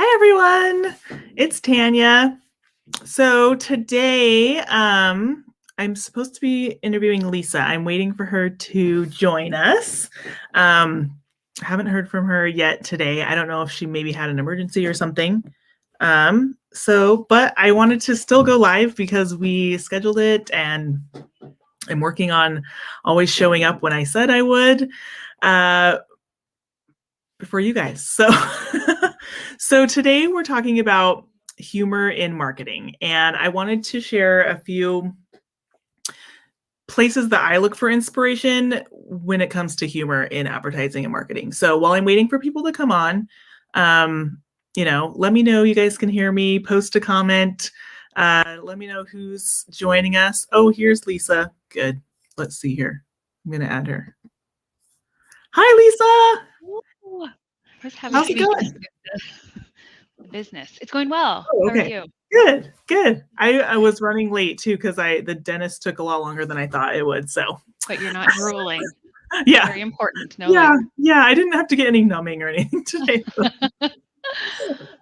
Hi, everyone. It's Tanya. So today, I'm supposed to be interviewing Lisa. I'm waiting for her to join us. I haven't heard from her yet today. I don't know if she maybe had an emergency or something. But I wanted to still go live because we scheduled it and I'm working on always showing up when I said I would. For you guys. So today we're talking about humor in marketing, and I wanted to share a few places that I look for inspiration when it comes to humor in advertising and marketing. So while I'm waiting for people to come on, let me know you guys can hear me, post a comment, let me know who's joining us. Oh, here's Lisa. Good. Let's see here. I'm going to add her. Hi, Lisa. Ooh, How's it going? Business. It's going well. Oh, okay. How are you? Good. I was running late too because the dentist took a lot longer than I thought it would. So, but you're not drooling. Yeah, very important. Yeah. I didn't have to get any numbing or anything today.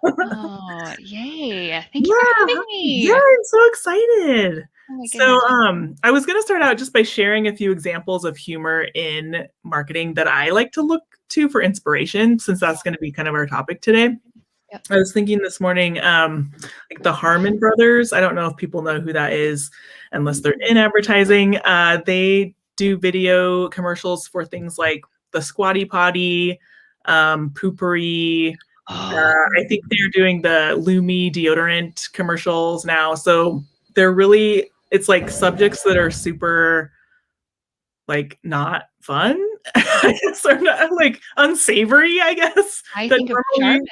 Oh, yay! Thank you for having me. Yeah, I'm so excited. Oh my So, goodness. I was going to start out just by sharing a few examples of humor in marketing that I like to look to for inspiration, since that's going to be kind of our topic today. Yep. I was thinking this morning, like the Harmon brothers. I don't know if people know who that is, unless they're in advertising. They do video commercials for things like the Squatty Potty, Poopery. I think they're doing the Lumi deodorant commercials now. So it's like subjects that are super like not fun, I guess, or not like unsavory, I guess. I think of Charmin.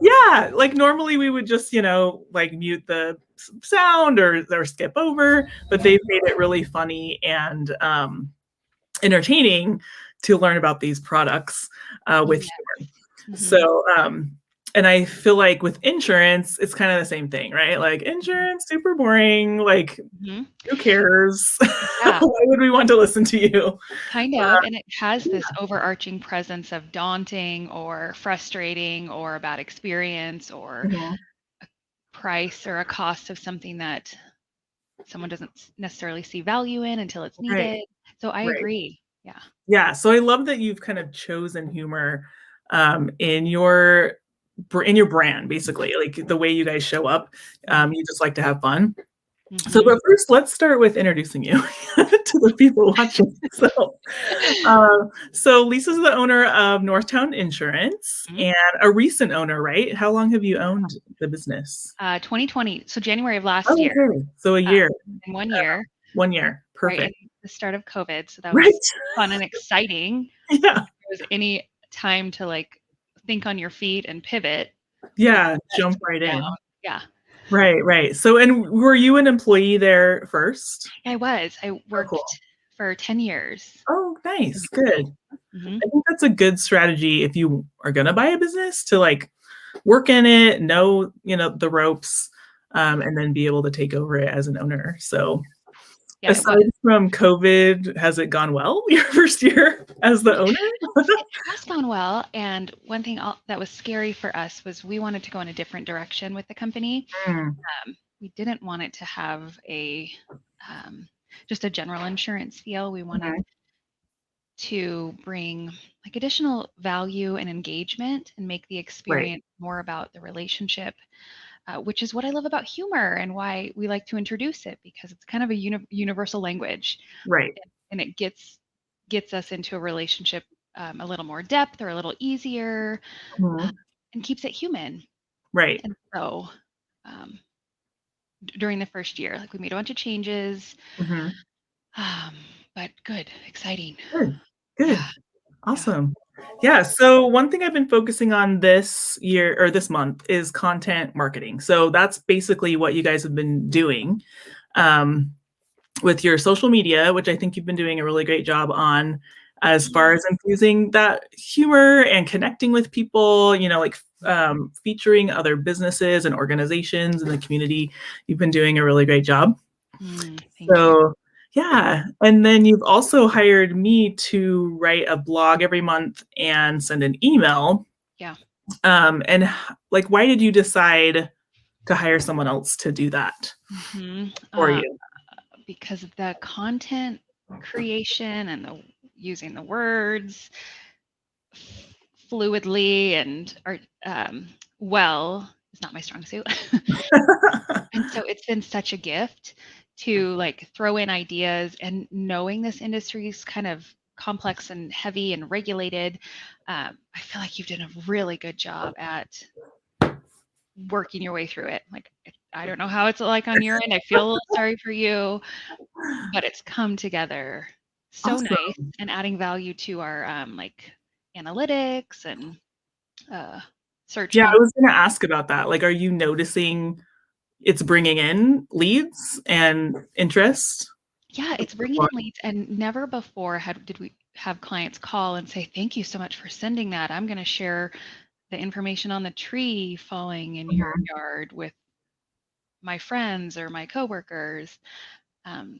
Yeah, like normally we would just, like mute the sound or skip over, but they've made it really funny and entertaining to learn about these products with humor. Mm-hmm. So, and I feel like with insurance, it's kind of the same thing, right? Like insurance, super boring. Like, who cares? Yeah. Why would we want to listen to you? Kind of. And it has this overarching presence of daunting or frustrating or a bad experience or a price or a cost of something that someone doesn't necessarily see value in until it's needed. Right. So I agree. Yeah. Yeah. So I love that you've kind of chosen humor in your brand, basically, like the way you guys show up. You just like to have fun. So, but first, let's start with introducing you to the people watching. So Lisa's the owner of Northtown Insurance and a recent owner, right? How long have you owned the business? 2020. So January of last year. Okay. So a year. In 1 year. 1 year. Perfect. Right, the start of COVID. So that was fun and exciting. Yeah. If there was any time to like think on your feet and pivot. Yeah. Jump right in. Yeah. Right. So, and were you an employee there first? I was. I worked for 10 years. Oh, nice. Good. I think that's a good strategy if you are going to buy a business, to like work in it, know, the ropes, and then be able to take over it as an owner. So aside from COVID, has it gone well your first year as the owner? It has gone well. And one thing that was scary for us was we wanted to go in a different direction with the company. We didn't want it to have just a general insurance feel. We wanted to bring like additional value and engagement and make the experience more about the relationship, which is what I love about humor and why we like to introduce it, because it's kind of a universal language. Right. And it gets us into a relationship a little more depth or a little easier, and keeps it human. Right. And so during the first year, like we made a bunch of changes, but good, exciting. Good. Yeah. Awesome. Yeah. So one thing I've been focusing on this year or this month is content marketing. So that's basically what you guys have been doing with your social media, which I think you've been doing a really great job on, as far as infusing that humor and connecting with people, like featuring other businesses and organizations in the community. You've been doing a really great job. Thank you. Yeah. And then you've also hired me to write a blog every month and send an email. Yeah. And like, why did you decide to hire someone else to do that for you? Because of the content creation and using the words fluidly and well is not my strong suit. And so it's been such a gift to like throw in ideas, and knowing this industry is kind of complex and heavy and regulated. I feel like you've done a really good job at working your way through it. Like, I don't know how it's like on your end. I feel a little sorry for you, but it's come together so Awesome. nice and adding value to our like analytics and search. Yeah, I was going to ask about that. Like, are you noticing it's bringing in leads and interest? Yeah, it's bringing in leads, and never before did we have clients call and say, "Thank you so much for sending that. I'm going to share the information on the tree falling in your yard with my friends or my coworkers."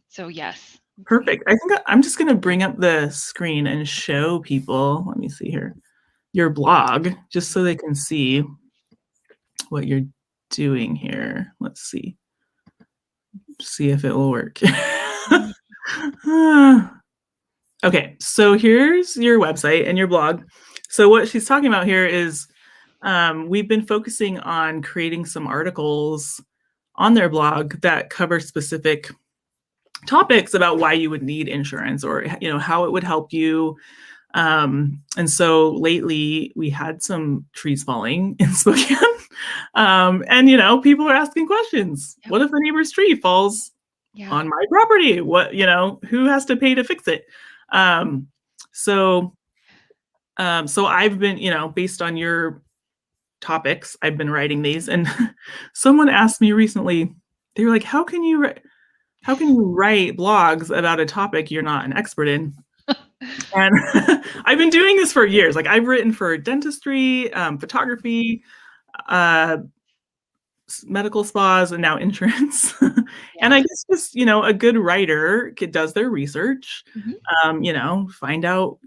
So yes. Perfect. I think I'm just going to bring up the screen and show people. Let me see here. Your blog, just so they can see what you're doing here. Let's see. See if it will work. Okay, so here's your website and your blog. So what she's talking about here is we've been focusing on creating some articles on their blog that cover specific topics about why you would need insurance, or how it would help you. And so lately we had some trees falling in Spokane. And people are asking questions. Yep. What if the neighbor's tree falls on my property? What, who has to pay to fix it? So I've been, based on your topics, I've been writing these, and someone asked me recently, they were like, how can you write blogs about a topic you're not an expert in? And I've been doing this for years. Like, I've written for dentistry, photography, medical spas, and now insurance. And I guess just, a good writer does their research, find out,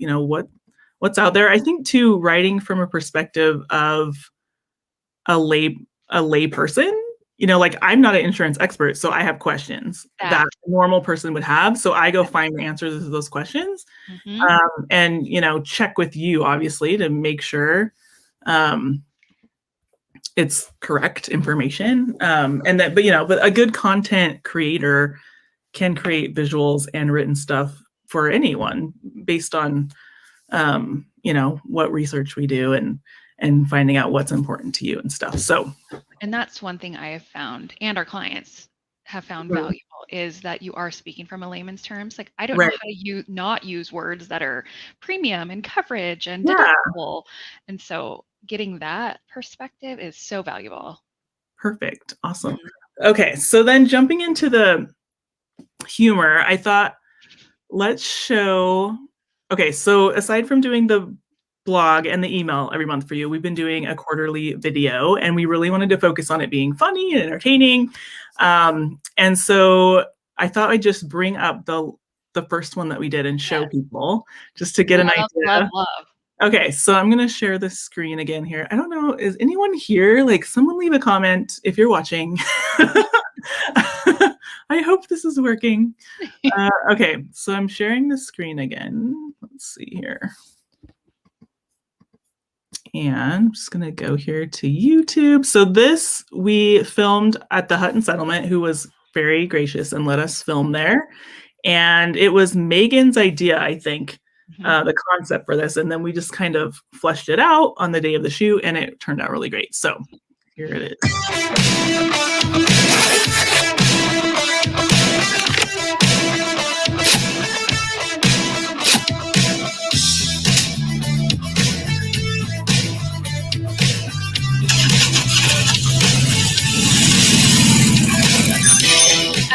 what's out there. I think too, writing from a perspective of a lay person, like, I'm not an insurance expert, so I have questions that a normal person would have. So I go find the answers to those questions, and, check with you, obviously, to make sure it's correct information. And that, but a good content creator can create visuals and written stuff for anyone based on, what research we do and finding out what's important to you and stuff. So, and that's one thing I have found, and our clients have found valuable, is that you are speaking from a layman's terms. Like, I don't know how to not use words that are premium and coverage and deductible. And so getting that perspective is so valuable. Perfect. Awesome. Okay. So then jumping into the humor, I thought, let's show. Okay. So aside from doing the blog and the email every month for you, we've been doing a quarterly video, and we really wanted to focus on it being funny and entertaining. And so I thought I'd just bring up the first one that we did and show people, just to get an idea. Love. Okay, so I'm going to share the screen again here. I don't know, is anyone here? Like, someone leave a comment if you're watching. I hope this is working. Okay, so I'm sharing the screen again. Let's see here. And I'm just going to go here to YouTube. So this we filmed at the Hutton Settlement, who was very gracious and let us film there. And it was Megan's idea, I think, the concept for this. And then we just kind of fleshed it out on the day of the shoot, and it turned out really great. So here it is.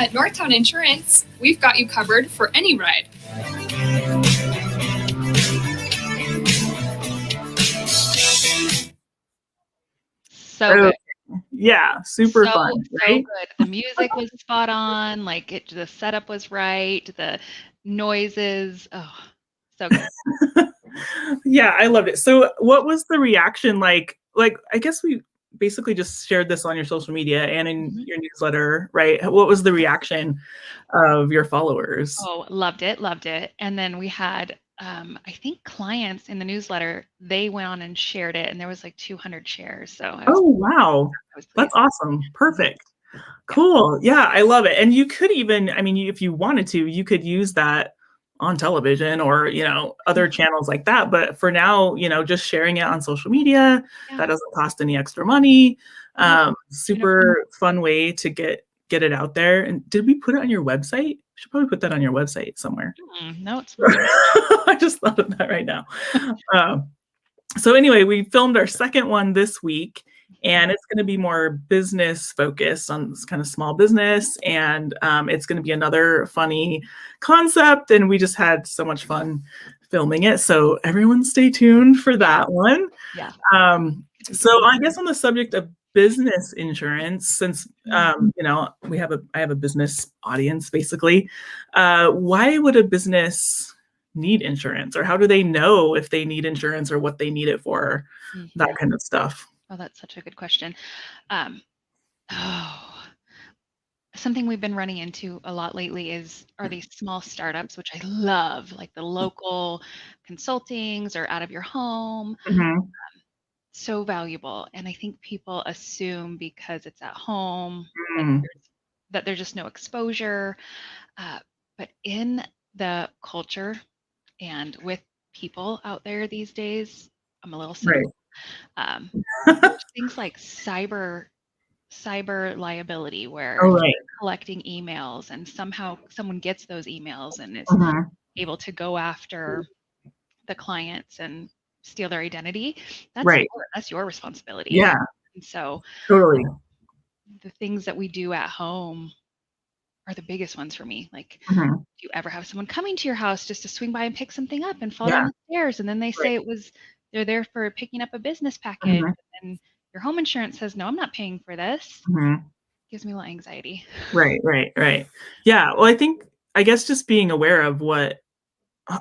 At Northtown Insurance, we've got you covered for any ride. So good. Yeah, super fun, right? So good. The music was spot on. Like, the setup was right. The noises. Oh, so good. Yeah, I loved it. So what was the reaction like like, I guess we basically just shared this on your social media and in Mhm. your newsletter, right? What was the reaction of your followers? Oh, loved it, loved it. And then we had, I think clients in the newsletter, they went on and shared it, and there was like 200 shares. So Oh, wow. I was That's pleased. awesome. Mhm. Perfect. Yeah. Cool. Yeah, I love it. And you could even, I mean, if you wanted to, you could use that on television or, other Mhm. channels like that. But for now, just sharing it on social media, Yeah. that doesn't cost any extra money. Nope. You know, Super fun way to get it out there. And did we put it on your website? We should probably put that on your website somewhere. no, it's not. I just thought of that right now. Um, so anyway, we filmed our second one this week, and it's going to be more business focused on this kind of small business, and it's going to be another funny concept, and we just had so much fun filming it. So everyone stay tuned for that one. Yeah. So I guess on the subject of business insurance, since I have a business audience basically, why would a business need insurance, or how do they know if they need insurance or what they need it for, that kind of stuff? Oh, that's such a good question. Something we've been running into a lot lately are these small startups, which I love, like the local consultings or out of your home. Mhm. So valuable. And I think people assume because it's at home that Mm. there's just no exposure. But in the culture and with people out there these days, I'm a little Right. cynical. There's things like cyber liability where Oh, you're right. collecting emails and somehow someone gets those emails and is Mhm. able to go after the clients and steal their identity. Right. That's your responsibility. Yeah, And so totally. the things that we do at home are the biggest ones for me. Like, Mhm. do you ever have someone coming to your house just to swing by and pick something up and fall down Yeah. the stairs, and then they Right. say they're there for picking up a business package, Mhm. and your home insurance says, "No, I'm not paying for this." Mhm. Gives me a little anxiety. Right. Yeah, well, I guess just being aware of what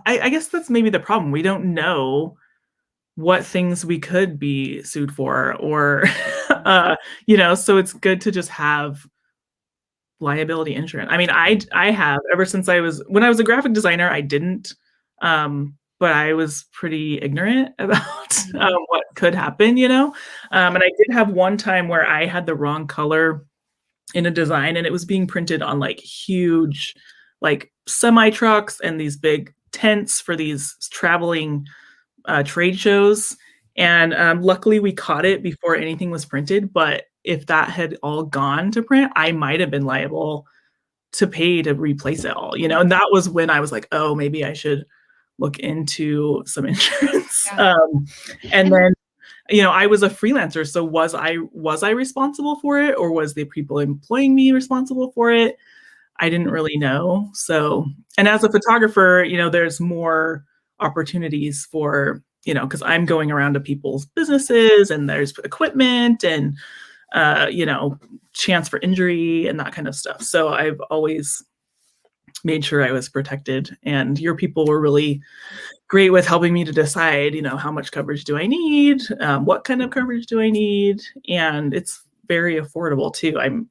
I guess that's maybe the problem. We don't know what things we could be sued for, or, so it's good to just have liability insurance. I mean, I have ever since when I was a graphic designer, I didn't, but I was pretty ignorant about what could happen. And I did have one time where I had the wrong color in a design, and it was being printed on like huge, like semi trucks and these big tents for these traveling trade shows. And luckily, we caught it before anything was printed. But if that had all gone to print, I might have been liable to pay to replace it all. And that was when I was like, oh, maybe I should look into some insurance. Yeah. And then, I was a freelancer. So was I responsible for it, or was the people employing me responsible for it? I didn't really know. So, and as a photographer, there's more opportunities for, because I'm going around to people's businesses, and there's equipment and, chance for injury and that kind of stuff. So I've always made sure I was protected, and your people were really great with helping me to decide, how much coverage do I need? What kind of coverage do I need? And it's very affordable too. I'm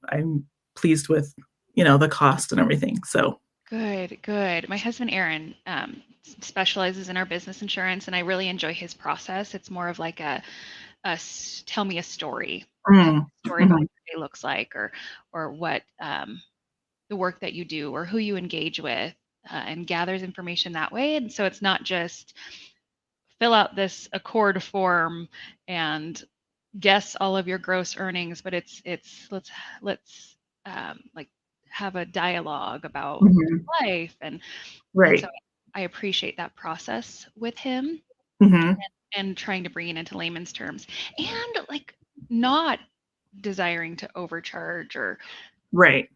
pleased with, the cost and everything. So Good. My husband Aaron specializes in our business insurance, and I really enjoy his process. It's more of like tell me a story, story about what your day looks like, or what the work that you do, or who you engage with, and gathers information that way. And so it's not just fill out this accord form and guess all of your gross earnings, but it's let's like have a dialogue about life, and right. so I appreciate that process with him, Mm-hmm. and trying to bring it into layman's terms, and like not desiring to overcharge or Right.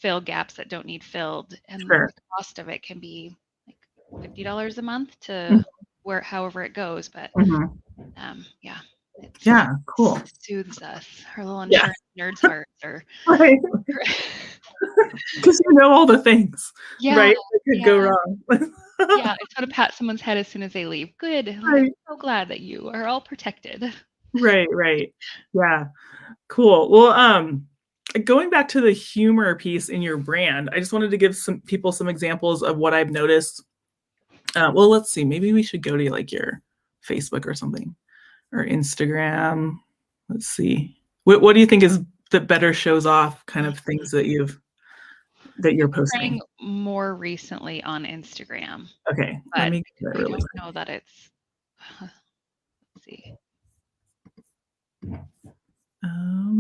fill gaps that don't need filled. And Sure. the cost of it can be like $50 a month Mhm. to wherever it goes. But Mhm. yeah, it Yeah, cool. soothes us. Our little Yeah. insurance nerds hearts are Right. Because all the things, yeah, right, that could go yeah, wrong. yeah. It's got to pat someone's head as soon as they leave. Good. Like, I'm Right. so glad that you are all protected. Right. Yeah. Cool. Well, going back to the humor piece in your brand, I just wanted to give some people some examples of what I've noticed. Well, let's see. Maybe we should go to like your Facebook or something or Instagram. Let's see. What do you think is that better shows off kind of things that you're posting? Trying more recently on Instagram, Okay, let but me get that I really don't quick. know that it's. Let's see.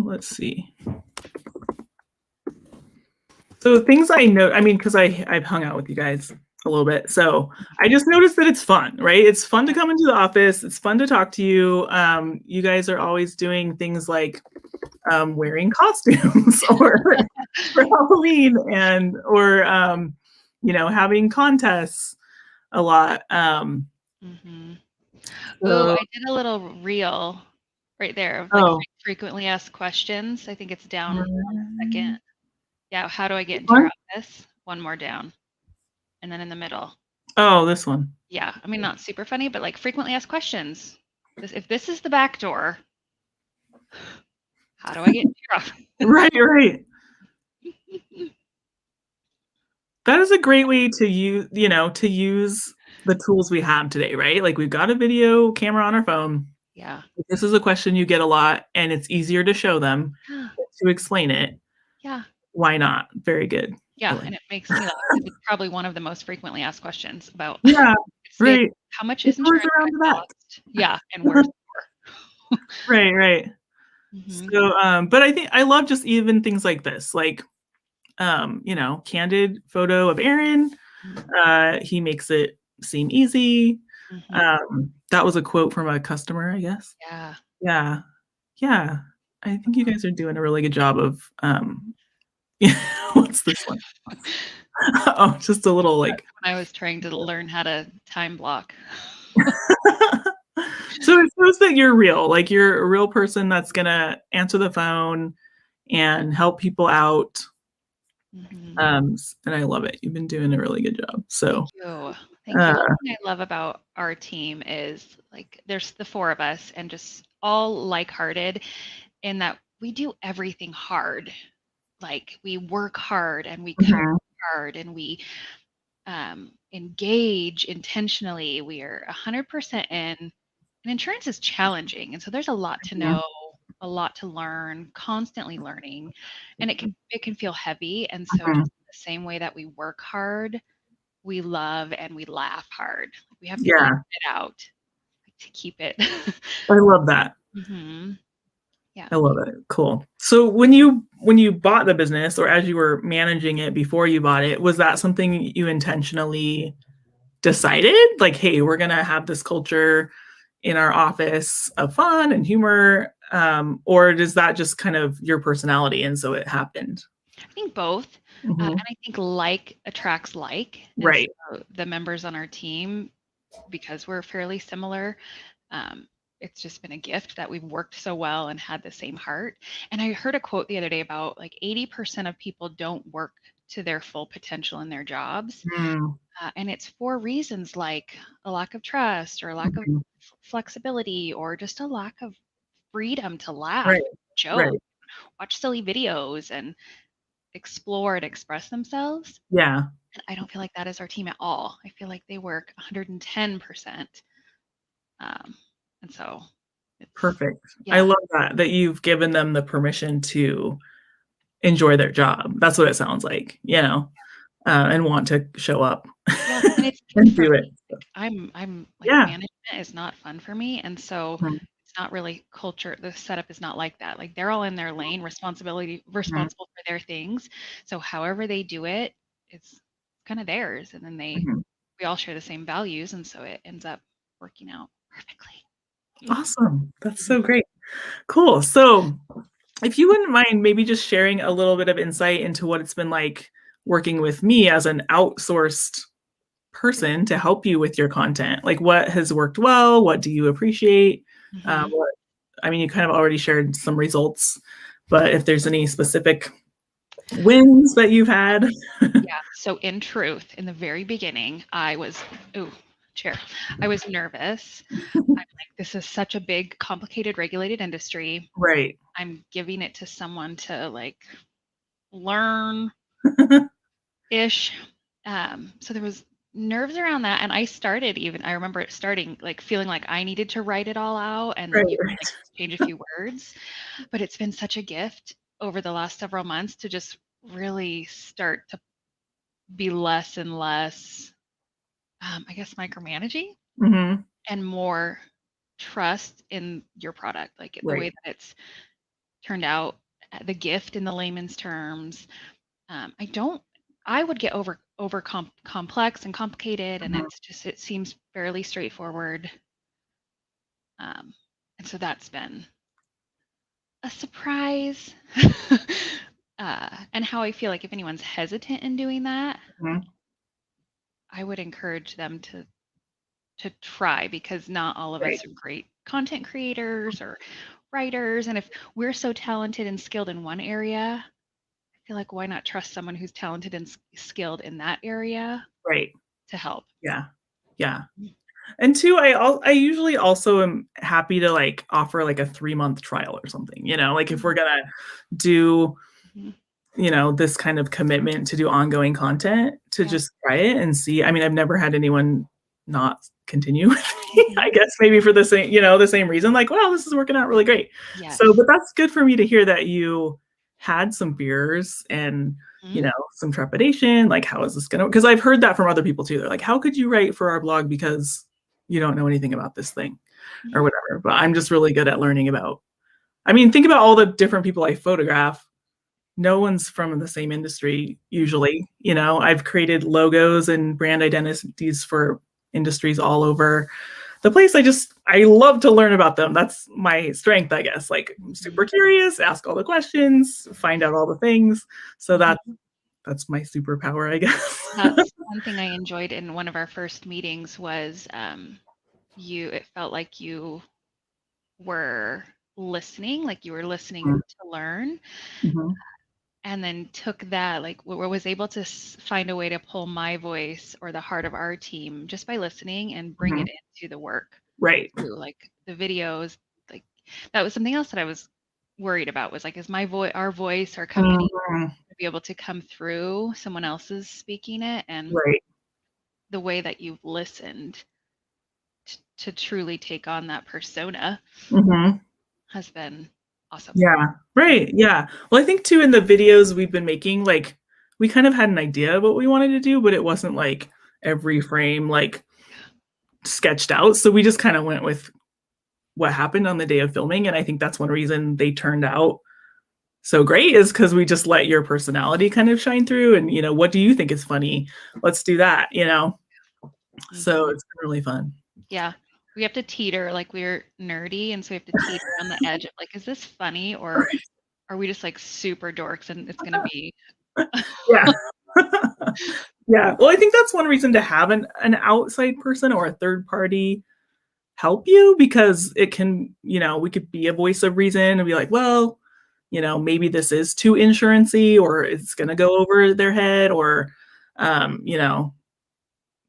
Let's see. So things I know, I mean, because I've hung out with you guys a little bit, so I just noticed that it's fun, right? It's fun to come into the office. It's fun to talk to you. You guys are always doing things like wearing costumes or for Halloween or having contests a lot. Mm-hmm. Oh, So, I did a little reel right there of like oh, frequently asked questions. I think it's down one second. right. Yeah, how do I get This into your one? office? One more down. And then in the middle. Oh, this one. Yeah, I mean, not super funny, but like frequently asked questions. If this is the back door, how do I get into your office? Right. That is a great way to use, to use the tools we have today, right? Like we've got a video camera on our phone. Yeah. If this is a question you get a lot and it's easier to show them to explain it. Yeah. Why not? Very good. Yeah, and it makes me laugh. It's probably one of the most frequently asked questions about Yeah, right. how much It is goes insurance around gonna the back. cost? Yeah, and where's Right. Mhm. So, but I think I love just even things like this, like, candid photo of Aaron. He makes it seem easy. That was a quote from a customer, I guess. Yeah. Yeah. I think you guys are doing a really good job of, what's this one? Oh, just a little like. When I was trying to learn how to time block. So it shows that you're real, like you're a real person that's gonna answer the phone and help people out. And I love it. You've been doing a really good job. So Thank you. One thing I love about our team is like there's the four of us and just all lighthearted in that we do everything hard. Like we work hard and we cover hard and we engage intentionally. We are 100% in. And insurance is challenging, and so there's a lot to know, a lot to learn, constantly learning, and it can feel heavy. And so, just the same way that we work hard, we love and we laugh hard. We have to get it out to keep it. I love that. Yeah, I love it. Cool. So when you bought the business, or as you were managing it before you bought it, was that something you intentionally decided? Like, hey, we're gonna have this culture in our office of fun and humor, or is that just kind of your personality and so it happened? I think both, and I think like attracts like. Right. So the members on our team, because we're fairly similar, it's just been a gift that we've worked so well and had the same heart. And I heard a quote the other day about like 80% of people don't work to their full potential in their jobs. And it's for reasons like a lack of trust or a lack of flexibility or just a lack of freedom to laugh, joke, watch silly videos and explore and express themselves. Yeah. And I don't feel like that is our team at all. I feel like they work 110%. And so it's Perfect. I love that you've given them the permission to enjoy their job. That's what it sounds like, and want to show up and it's and do it. I'm like management is not fun for me. And so it's not really culture. The setup is not like that. Like they're all in their lane, responsible for their things. So however they do it, it's kind of theirs. And then we all share the same values. And so it ends up working out perfectly. Awesome. That's so great. Cool. So if you wouldn't mind maybe just sharing a little bit of insight into what it's been like working with me as an outsourced person to help you with your content, like what has worked well, what do you appreciate? You kind of already shared some results, but if there's any specific wins that you've had. So in truth, in the very beginning, I was nervous. I'm like this is such a big, complicated, regulated industry. Right. I'm giving it to someone to like learn ish. So there was nerves around that. And I remember it starting like feeling like I needed to write it all out and then Right, you could right. like change a few words. But it's been such a gift over the last several months to just really start to be less and less, I guess, micromanaging Mhm. and more trust in your product, like the way Right. that it's turned out, the gift in the layman's terms. I would get complex and complicated, and Mhm. it seems fairly straightforward. And so that's been a surprise. And how I feel like if anyone's hesitant in doing that, Mhm. I would encourage them to try, because not all of Right. us are great content creators or writers. And if we're so talented and skilled in one area, I feel like why not trust someone who's talented and skilled in that area Right. to help? Yeah. Yeah. And two, I usually also am happy to like offer like a 3-month trial or something, like if we're gonna do, Mhm. This kind of commitment to do ongoing content to Yeah. just try it and see. I mean, I've never had anyone not continue with me, I Mhm. guess maybe for the same reason, like, wow, this is working out really great. Yes. So, but that's good for me to hear that you had some fears and, Mhm. some trepidation, like, how is this gonna, because I've heard that from other people too. They're like, how could you write for our blog because you don't know anything about this thing or Mhm. whatever. But I'm just really good at learning about, I mean, think about all the different people I photograph. No one's from the same industry usually. I've created logos and brand identities for industries all over the place. I love to learn about them. That's my strength, I guess. Like, I'm super curious, ask all the questions, find out all the things. So Mhm. that's my superpower, I guess. That's one thing I enjoyed in one of our first meetings was it felt like you were listening, like you were listening to learn, Mhm. and then took that, like, was able to find a way to pull my voice or the heart of our team just by listening and bring Mhm. it into the work. Right. Too. Like the videos, like that was something else that I was worried about, was like, is our voice, our company, Mhm. to be able to come through someone else's speaking it, and Right. the way that you've listened to truly take on that persona Mhm. has been awesome. Yeah. Right. Yeah. Well, I think too, in the videos we've been making, like, we kind of had an idea of what we wanted to do, but it wasn't like every frame like sketched out. So we just kind of went with what happened on the day of filming. And I think that's one reason they turned out so great, is because we just let your personality kind of shine through. And, what do you think is funny? Let's do that. So Mhm. it's been really fun. Yeah. We have to teeter, like, we're nerdy, and so we have to teeter on the edge of like, is this funny, or are we just like super dorks and it's gonna be Yeah. Yeah. Well, I think that's one reason to have an outside person or a third party help you, because it can, we could be a voice of reason and be like, well, maybe this is too insurancy, or it's going to go over their head, or, you know,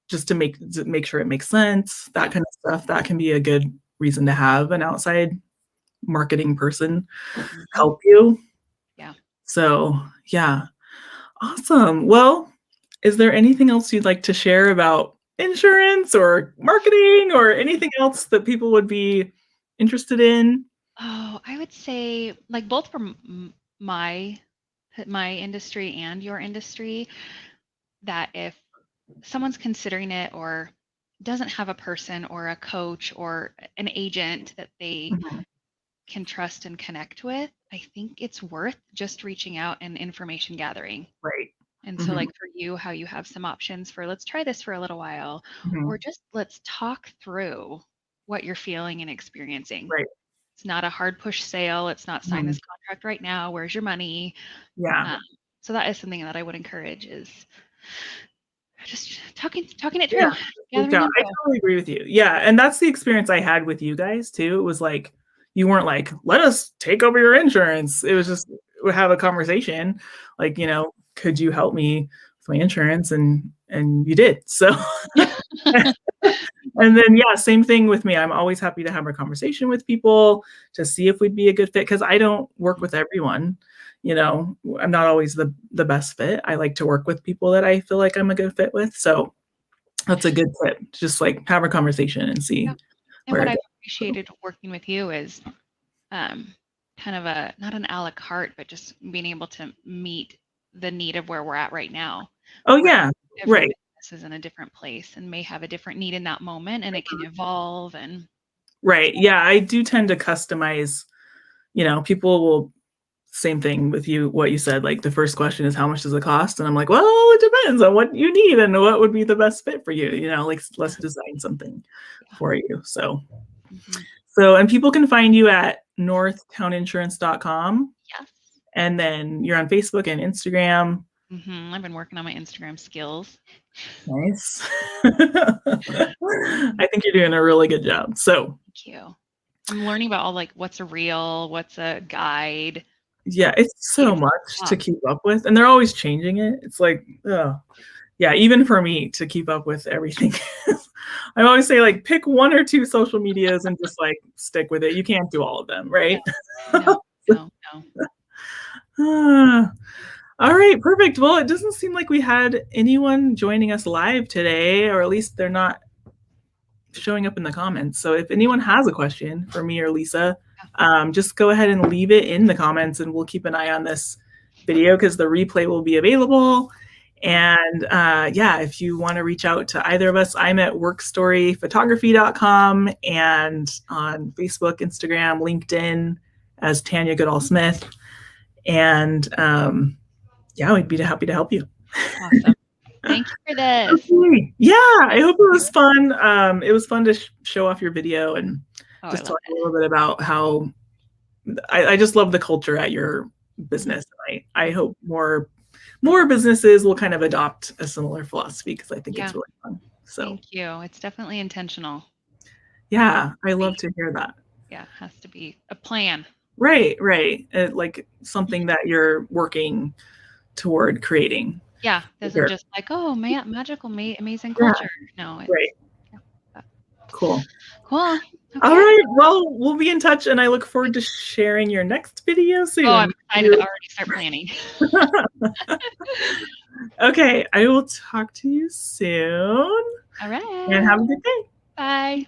just to make sure it makes sense, that Yeah. kind of stuff. That can be a good reason to have an outside marketing person Mhm. help you. Yeah. So, yeah. Awesome. Well, is there anything else you'd like to share about insurance or marketing or anything else that people would be interested in? Oh, I would say, like, both from my industry and your industry, that if someone's considering it or doesn't have a person or a coach or an agent that they Mhm. can trust and connect with, I think it's worth just reaching out and information gathering. Right. And so, Mhm. like, for you, how you have some options for, let's try this for a little while, or Mhm. just let's talk through what you're feeling and experiencing. Right. It's not a hard push sale. It's not sign Mhm. this contract right now. Where's your money? Yeah. Um, so that is something that I would encourage, is just talking it Yeah. through, Reach gathering out. I info. totally agree with you. Yeah, and that's the experience I had with you guys too. It was like, you weren't like, "Let us take over your insurance." It was just, we have a conversation, like, "Could you help me with my insurance?" And you did. So And then, yeah, same thing with me. I'm always happy to have a conversation with people to see if we'd be a good fit, because I don't work with everyone. I'm not always the best fit. I like to work with people that I feel like I'm a good fit with. So that's a good tip. Just like have a conversation and see. And what I've appreciated working with you is kind of not an a la carte, but just being able to meet the need of where we're at right now. Oh, yeah. Right. This is in a different place and may have a different need in that moment, and it can evolve. And right. Yeah, I do tend to customize. People will, same thing with you, what you said, like the first question is how much does it cost? And I'm like, well, it depends on what you need and what would be the best fit for you. Like let's design something for you. So, and people can find you at northtowninsurance.com. Yes. And then you're on Facebook and Instagram. I've been working on my Instagram skills. Nice. I think you're doing a really good job. So thank you. I'm learning about all like what's a reel, what's a guide. Yeah, it's so much to keep up with, and they're always changing it. It's like, yeah, even for me to keep up with everything. I always say, like, pick one or two social medias and just like stick with it. You can't do all of them, right? No. All right, perfect. Well, it doesn't seem like we had anyone joining us live today, or at least they're not showing up in the comments. So if anyone has a question for me or Lisa, just go ahead and leave it in the comments, and we'll keep an eye on this video because the replay will be available. And yeah, if you want to reach out to either of us, I'm at workstoryphotography.com and on Facebook, Instagram, LinkedIn as Tanya Goodall Smith. And yeah, we'd be happy to help you. Awesome. Thank you for this. Okay. Yeah, I hope it was fun. It was fun to show off your video and just talk a little bit about how I just love the culture at your business. I hope more businesses will kind of adopt a similar philosophy, because I think it's really fun. So thank you. It's definitely intentional. Yeah, I love to hear that. Yeah, it has to be a plan. Right. Like something that you're working toward creating. Yeah, doesn't just like, oh, magical, amazing culture. No. Right. Cool. Okay. All right. Well, we'll be in touch, and I look forward to sharing your next video soon. Oh, I'm excited to already start planning. Okay. I will talk to you soon. All right. And have a good day. Bye.